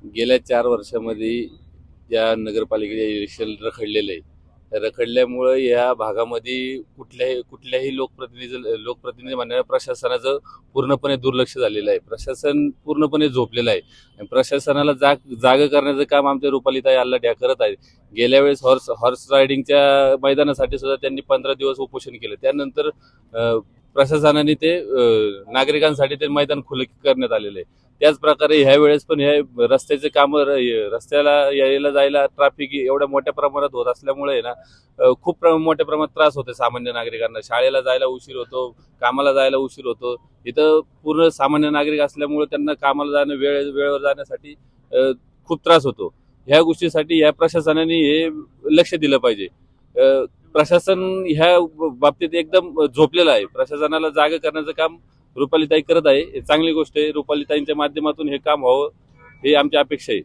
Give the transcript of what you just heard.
गेल्या 4 वर्षामध्ये ज्या नगरपालिकेचे इलेक्शन रखडलेलं आहे, त्या रखडल्यामुळं या भागामध्ये कुठल्याही लोकप्रतिनिधी म्हणणाऱ्या प्रशासनाचं पूर्णपणे दुर्लक्ष झालेलं आहे. प्रशासन पूर्णपणे झोपलेलं आहे आणि प्रशासनाला जाग करण्याचं काम आमच्या रुपालीताई आल्हाड्या करत आहेत. गेल्या वेळेस हॉर्स रायडिंगच्या मैदानासाठी सुद्धा त्यांनी 15 दिवस उपोषण केलं. त्यानंतर प्रशासनाने ते नागरिकांसाठी ते मैदान खुलं करण्यात आलेलं आहे. त्याच प्रकारे ह्या वेळेस पण ह्या रस्त्याचे कामं रस्त्याला यायला जायला ट्रॅफिक एवढ्या मोठ्या प्रमाणात होत असल्यामुळे ना खूप मोठ्या प्रमाणात त्रास होतो सामान्य नागरिकांना. शाळेला जायला उशीर होतो, कामाला जायला उशीर होतो. इथं पूर्ण सामान्य नागरिक असल्यामुळे त्यांना कामाला जाणं वेळेवर जाण्यासाठी खूप त्रास होतो. ह्या गोष्टीसाठी ह्या प्रशासनाने हे लक्ष दिलं पाहिजे. प्रशासन ह्या बाबतीत एकदम झोपलेलं आहे. प्रशासनाला जागा करण्याचं काम रुपालीताई करत आहे. चांगली गोष्ट आहे. रुपालीताईंच्या माध्यमातून हे काम व्हावं हे आमची अपेक्षा आहे.